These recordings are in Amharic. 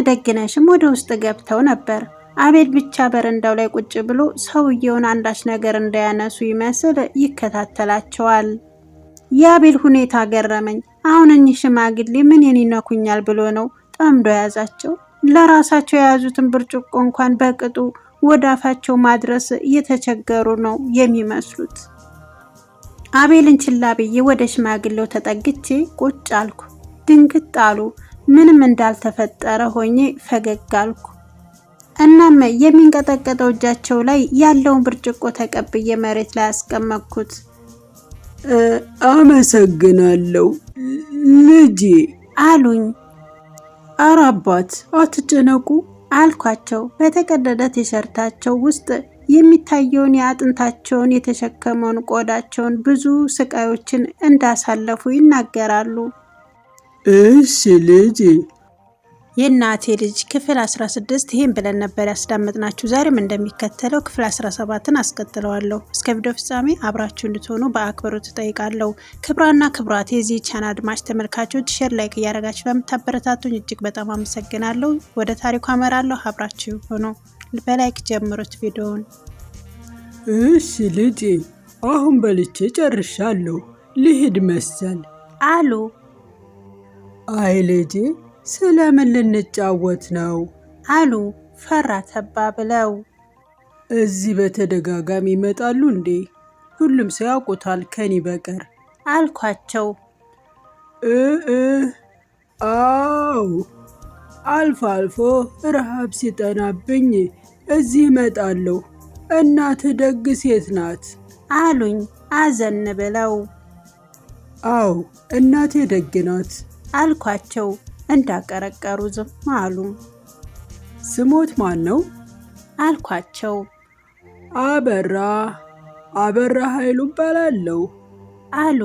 ደግነሽም ወደ ውስጥ ገብተው ነበር። አቤል ብቻ በረንዳው ላይ ቁጭ ብሎ ሰውየውን አንዳች ነገር እንዳያነሱ ይመስል ይከታተላቸዋል። የአቤል ሁኔታ ገረመኝ። አሁን እኚህ ሽማግሌ ምንን ይነኩኛል ብሎ ነው ጠምዶ የያዛቸው? ለራሳቸው የያዙትን ብርጭቆ እንኳን በቅጡ ወደ አፋቸው ማድረስ እየተቸገሩ ነው የሚመስሉት። አቤልን ችላ ብዬ ወደ ሽማግሌው ተጠግቼ ቁጭ አልኩ። ድንግጥ አሉ። ምንም እንዳልተፈጠረ ሆኜ ፈገግ አልኩ። እናም የሚንቀጠቀጠው እጃቸው ላይ ያለውን ብርጭቆ ተቀብዬ መሬት ላይ አስቀመጥኩት። አመሰግናለሁ ልጄ አሉኝ። ኧረ አባት አትጨነቁ አልኳቸው። በተቀደደ ቲሸርታቸው ውስጥ የሚታየውን የአጥንታቸውን የተሸከመውን ቆዳቸውን ብዙ ስቃዮችን እንዳሳለፉ ይናገራሉ። እሺ ልጄ። የእናቴ ልጅ ክፍል 16 ይሄን ብለን ነበር ያስዳመጥናችሁ። ዛሬም እንደሚከተለው ክፍል 17ን አስከትለዋለሁ። እስከ ቪዲዮ ፍጻሜ አብራችሁ እንድትሆኑ በአክብሮት እጠይቃለሁ። ክብራና ክብራት የዚህ ቻናል አድማጭ ተመልካቾች ሼር፣ ላይክ እያደረጋችሁ ለምታበረታቱኝ እጅግ በጣም አመሰግናለሁ። ወደ ታሪኩ አመራለሁ። አብራችሁ ሆኖ በላይክ ጀምሩት ቪዲዮውን። እሺ ልጄ፣ አሁን በልቼ ጨርሻለሁ፣ ልሂድ መሰል አሉ። አይ ልጄ፣ ስለምን ልንጫወት ነው አሉ ፈራ ተባ ብለው። እዚህ በተደጋጋሚ ይመጣሉ እንዴ? ሁሉም ሰው ያውቁታል ከኔ በቀር አልኳቸው። አዎ፣ አልፎ አልፎ ረሃብ ሲጠናብኝ እዚህ እመጣለሁ። እናትህ ደግ ሴት ናት አሉኝ አዘን ብለው። አዎ እናቴ ደግ ናት አልኳቸው። እንዳቀረቀሩ ዝም አሉ። ስሞት ማን ነው አልኳቸው። አበራ ኃይሉ እባላለሁ አሉ።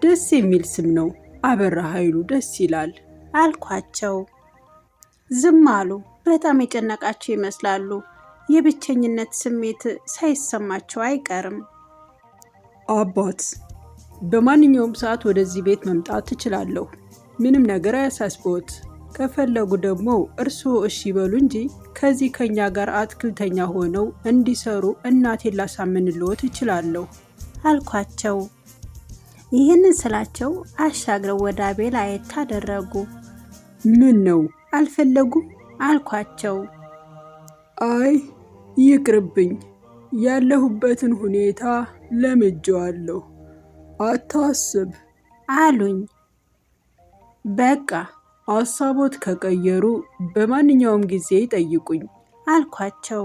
ደስ የሚል ስም ነው፣ አበራ ኃይሉ ደስ ይላል አልኳቸው። ዝም አሉ። በጣም የጨነቃቸው ይመስላሉ። የብቸኝነት ስሜት ሳይሰማቸው አይቀርም። አባት፣ በማንኛውም ሰዓት ወደዚህ ቤት መምጣት ትችላለሁ። ምንም ነገር አያሳስቦት። ከፈለጉ ደግሞ እርስዎ እሺ ይበሉ እንጂ ከዚህ ከኛ ጋር አትክልተኛ ሆነው እንዲሰሩ እናቴን ላሳምንልዎት እችላለሁ አልኳቸው። ይህንን ስላቸው አሻግረው ወደ አቤል አየት አደረጉ። ምን ነው አልፈለጉም አልኳቸው። አይ ይቅርብኝ፣ ያለሁበትን ሁኔታ ለምጄዋለሁ፣ አታስብ አሉኝ። በቃ ሀሳቦት ከቀየሩ በማንኛውም ጊዜ ይጠይቁኝ አልኳቸው።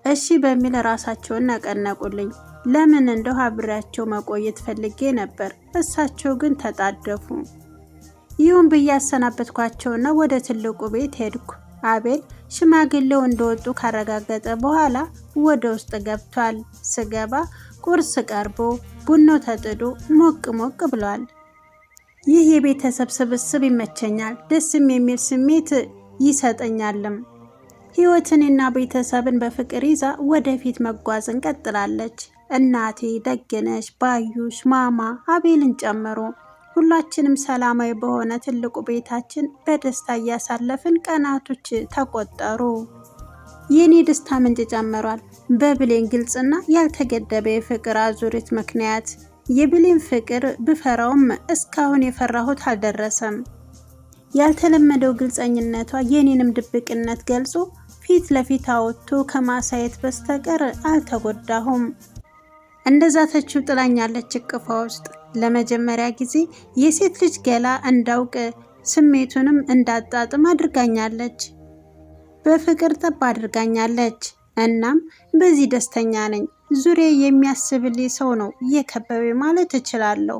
እሺ በሚል ራሳቸውን ነቀነቁልኝ። ለምን እንደው አብሬያቸው መቆየት ፈልጌ ነበር። እሳቸው ግን ተጣደፉ። ይሁን ብዬ አሰናበትኳቸውና ወደ ትልቁ ቤት ሄድኩ። አቤል ሽማግሌው እንደወጡ ካረጋገጠ በኋላ ወደ ውስጥ ገብቷል። ስገባ ቁርስ ቀርቦ ቡናው ተጥዶ ሞቅ ሞቅ ብሏል። ይህ የቤተሰብ ስብስብ ይመቸኛል፣ ደስም የሚል ስሜት ይሰጠኛልም። ህይወትንና ቤተሰብን በፍቅር ይዛ ወደፊት መጓዝን ቀጥላለች። እናቴ፣ ደግነሽ፣ ባዩሽ፣ ማማ፣ አቤልን ጨምሮ ሁላችንም ሰላማዊ በሆነ ትልቁ ቤታችን በደስታ እያሳለፍን ቀናቶች ተቆጠሩ። የኔ ደስታ ምንጭ ጨምሯል። በብሌን ግልጽና ያልተገደበ የፍቅር አዙሪት ምክንያት የብሌን ፍቅር ብፈራውም እስካሁን የፈራሁት አልደረሰም። ያልተለመደው ግልጸኝነቷ የኔንም ድብቅነት ገልጾ ፊት ለፊት አወጥቶ ከማሳየት በስተቀር አልተጎዳሁም። እንደዛተችው ጥላኛለች እቅፏ ውስጥ። ለመጀመሪያ ጊዜ የሴት ልጅ ገላ እንዳውቅ ስሜቱንም እንዳጣጥም አድርጋኛለች። በፍቅር ጠብ አድርጋኛለች። እናም በዚህ ደስተኛ ነኝ። ዙሪያ የሚያስብልኝ ሰው ነው እየከበበ ማለት እችላለሁ።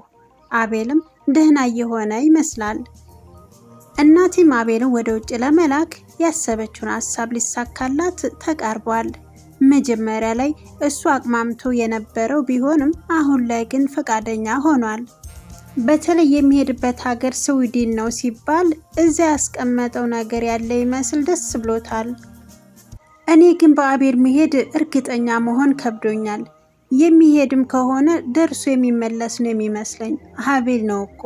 አቤልም ደህና እየሆነ ይመስላል። እናቴም አቤልን ወደ ውጭ ለመላክ ያሰበችውን ሀሳብ ሊሳካላት ተቃርቧል። መጀመሪያ ላይ እሱ አቅማምቶ የነበረው ቢሆንም አሁን ላይ ግን ፈቃደኛ ሆኗል። በተለይ የሚሄድበት ሀገር ስዊድን ነው ሲባል እዚያ ያስቀመጠው ነገር ያለ ይመስል ደስ ብሎታል። እኔ ግን በአቤል መሄድ እርግጠኛ መሆን ከብዶኛል። የሚሄድም ከሆነ ደርሶ የሚመለስ ነው የሚመስለኝ። አቤል ነው እኮ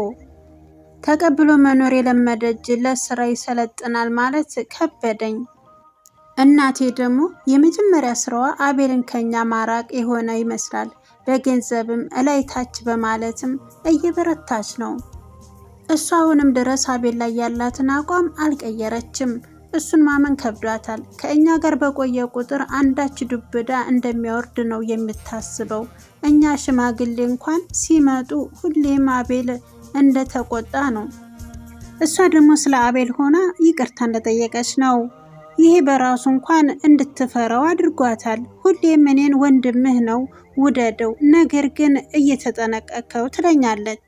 ተቀብሎ መኖር የለመደ እጅ ለስራ ይሰለጥናል ማለት ከበደኝ። እናቴ ደግሞ የመጀመሪያ ስራዋ አቤልን ከኛ ማራቅ የሆነ ይመስላል። በገንዘብም እላይ ታች በማለትም እየበረታች ነው። እሷ አሁንም ድረስ አቤል ላይ ያላትን አቋም አልቀየረችም። እሱን ማመን ከብዷታል። ከእኛ ጋር በቆየ ቁጥር አንዳች ዱብዳ እንደሚያወርድ ነው የምታስበው። እኛ ሽማግሌ እንኳን ሲመጡ ሁሌም አቤል እንደተቆጣ ነው። እሷ ደግሞ ስለ አቤል ሆና ይቅርታ እንደጠየቀች ነው። ይሄ በራሱ እንኳን እንድትፈራው አድርጓታል። ሁሌም እኔን ወንድምህ ነው ውደደው፣ ነገር ግን እየተጠነቀቀው ትለኛለች።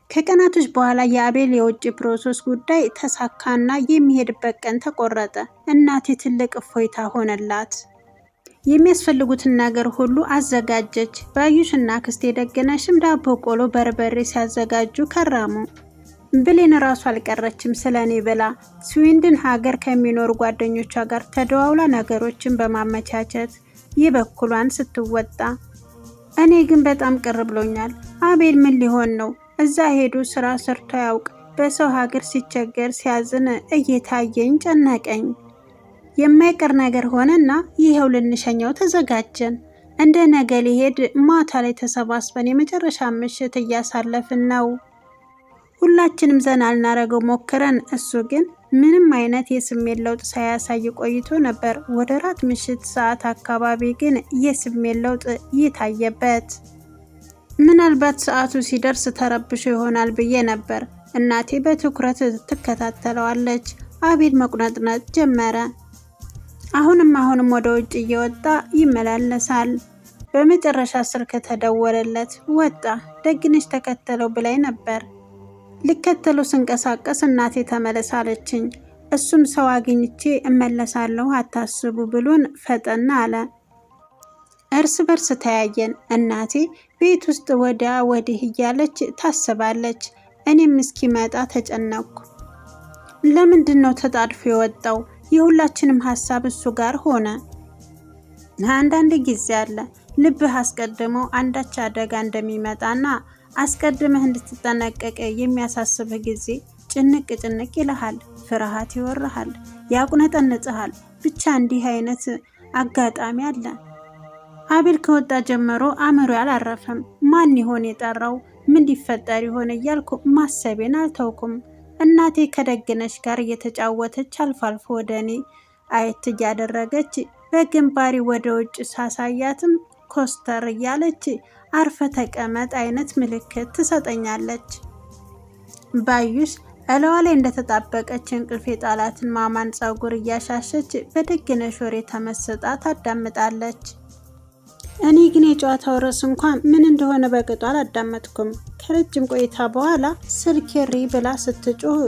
ከቀናቶች በኋላ የአቤል የውጭ ፕሮሰስ ጉዳይ ተሳካና የሚሄድበት ቀን ተቆረጠ። እናቴ ትልቅ እፎይታ ሆነላት። የሚያስፈልጉትን ነገር ሁሉ አዘጋጀች። ባዩሽና ክስቴ ደግነሽም ዳቦ፣ ቆሎ፣ በርበሬ ሲያዘጋጁ ከረሙ። ብሌን ራሱ አልቀረችም ስለ እኔ ብላ ስዊድን ሀገር ከሚኖሩ ጓደኞቿ ጋር ተደዋውላ ነገሮችን በማመቻቸት የበኩሏን ስትወጣ፣ እኔ ግን በጣም ቅር ብሎኛል። አቤል ምን ሊሆን ነው? እዛ ሄዱ ስራ ሰርቶ ያውቅ። በሰው ሀገር ሲቸገር ሲያዝን እየታየኝ ጨነቀኝ። የማይቀር ነገር ሆነና ይኸው ልንሸኘው ተዘጋጀን። እንደ ነገ ሊሄድ ማታ ላይ ተሰባስበን የመጨረሻ ምሽት እያሳለፍን ነው። ሁላችንም ዘና ልናደርገው ሞክረን፣ እሱ ግን ምንም አይነት የስሜት ለውጥ ሳያሳይ ቆይቶ ነበር። ወደ ራት ምሽት ሰዓት አካባቢ ግን የስሜት ለውጥ ይታየበት። ምናልባት ሰዓቱ ሲደርስ ተረብሾ ይሆናል ብዬ ነበር። እናቴ በትኩረት ትከታተለዋለች። አቤል መቁነጥነጥ ጀመረ። አሁንም ወደ ውጭ እየወጣ ይመላለሳል። በመጨረሻ ስልክ ተደወለለት። ወጣ። ደግነሽ ተከተለው ብላኝ ነበር። ልከተለው ስንቀሳቀስ እናቴ ተመለስ አለችኝ። እሱም ሰው አግኝቼ እመለሳለሁ አታስቡ ብሎን ፈጠን አለ። እርስ በርስ ተያየን። እናቴ ቤት ውስጥ ወዲያ ወዲህ እያለች ታስባለች። እኔም እስኪመጣ ተጨነቅኩ። ለምንድን ነው ተጣድፎ የወጣው? የሁላችንም ሀሳብ እሱ ጋር ሆነ። አንዳንድ ጊዜ አለ ልብህ አስቀድሞ አንዳች አደጋ እንደሚመጣና አስቀድመህ እንድትጠነቀቅ የሚያሳስብህ ጊዜ ጭንቅ ይልሃል፣ ፍርሃት ይወርሃል፣ ያቁነጠንጽሃል። ብቻ እንዲህ አይነት አጋጣሚ አለ። አቤል ከወጣ ጀምሮ አእምሮ አላረፈም። ማን ይሆን የጠራው? ምን ሊፈጠር ይሆን እያልኩ ማሰቤን አልተውኩም። እናቴ ከደግነሽ ጋር እየተጫወተች አልፎ አልፎ ወደ እኔ አየት እያደረገች በግንባሪ ወደ ውጭ ሳሳያትም ኮስተር እያለች አርፈ ተቀመጥ አይነት ምልክት ትሰጠኛለች። ባዩሽ እለዋ ላይ እንደተጣበቀች እንቅልፍ የጣላትን ማማን ፀጉር እያሻሸች በደግነሽ ወሬ ተመስጣ ታዳምጣለች። እኔ ግን የጨዋታው ርዕስ እንኳን ምን እንደሆነ በቅጡ አላዳመጥኩም። ከረጅም ቆይታ በኋላ ስልኬ ሪ ብላ ስትጮህ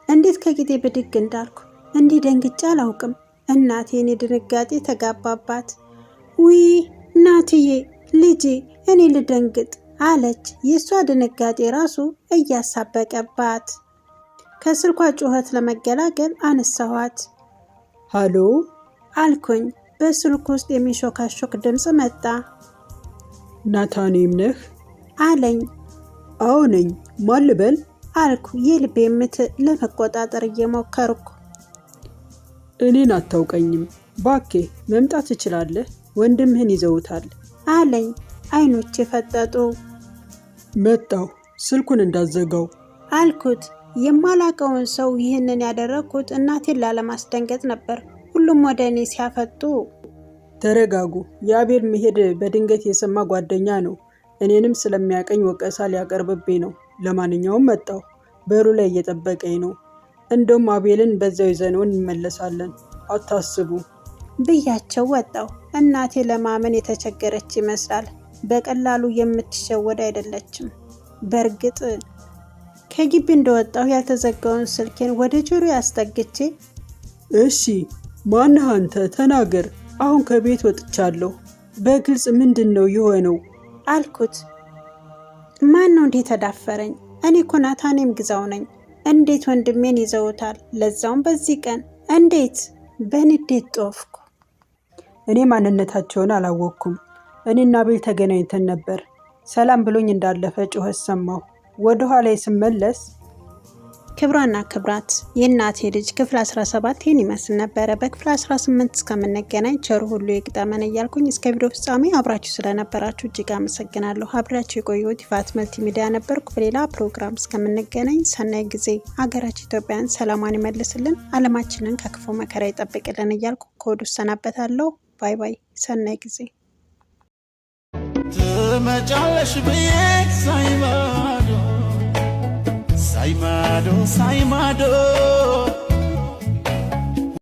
እንዴት ከጊዜ ብድግ እንዳልኩ እንዲህ ደንግጬ አላውቅም። እናቴ እኔ ድንጋጤ ተጋባባት። ውይ እናትዬ፣ ልጄ፣ እኔ ልደንግጥ አለች። የእሷ ድንጋጤ ራሱ እያሳበቀባት ከስልኳ ጩኸት ለመገላገል አነሳኋት። ሃሎ አልኩኝ። በስልክ ውስጥ የሚሾካሾክ ድምፅ መጣ። ናታኔም ነህ አለኝ። አዎ ነኝ። ማን ልበል አልኩ የልቤ ምት ለመቆጣጠር እየሞከርኩ። እኔን አታውቀኝም። ባኬ መምጣት ትችላለህ፣ ወንድምህን ይዘውታል አለኝ። አይኖቼ ፈጠጡ። መጣሁ፣ ስልኩን እንዳዘጋው አልኩት። የማላቀውን ሰው ይህንን ያደረግኩት እናቴን ላለማስደንገጥ ነበር። ሁሉም ወደ እኔ ሲያፈጡ ተረጋጉ። የአቤል መሄድ በድንገት የሰማ ጓደኛ ነው። እኔንም ስለሚያቀኝ ወቀሳ ሊያቀርብብኝ ነው። ለማንኛውም መጣሁ። በሩ ላይ እየጠበቀኝ ነው። እንደውም አቤልን በዛው ይዘነው እንመለሳለን፣ አታስቡ ብያቸው ወጣሁ። እናቴ ለማመን የተቸገረች ይመስላል። በቀላሉ የምትሸወድ አይደለችም። በእርግጥ ከግቢ እንደወጣሁ ያልተዘጋውን ስልኬን ወደ ጆሮ ያስጠግቼ እሺ ማነህ አንተ? ተናገር። አሁን ከቤት ወጥቻለሁ። በግልጽ ምንድን ነው የሆነው አልኩት። ማን ነው እንዴት ተዳፈረኝ? እኔ እኮ ናታኔም ግዛው ነኝ። እንዴት ወንድሜን ይዘውታል? ለዛውም በዚህ ቀን እንዴት? በንዴት ጦፍኩ። እኔ ማንነታቸውን አላወቅኩም። እኔና አቤል ተገናኝተን ነበር። ሰላም ብሎኝ እንዳለፈ ጩኸት ሰማሁ። ወደ ኋላ ስመለስ ክብሯና ክብራት የእናቴ ልጅ ክፍል 17 ይህን ይመስል ነበረ። በክፍል 18 እስከምንገናኝ ቸሩ ሁሉ ይግጠመን እያልኩኝ እስከ ቪዲዮ ፍጻሜ አብራችሁ ስለነበራችሁ እጅግ አመሰግናለሁ። አብራችሁ የቆየሁት ይፋት መልቲ ሚዲያ ነበርኩ። በሌላ ፕሮግራም እስከምንገናኝ ሰናይ ጊዜ። ሀገራችን ኢትዮጵያን ሰላሟን ይመልስልን፣ አለማችንን ከክፉ መከራ ይጠብቅልን እያልኩ ከወዲሁ እሰናበታለሁ። ባይ ባይ። ሰናይ ጊዜ። ትመጫለሽ ብዬ ሳይማዶ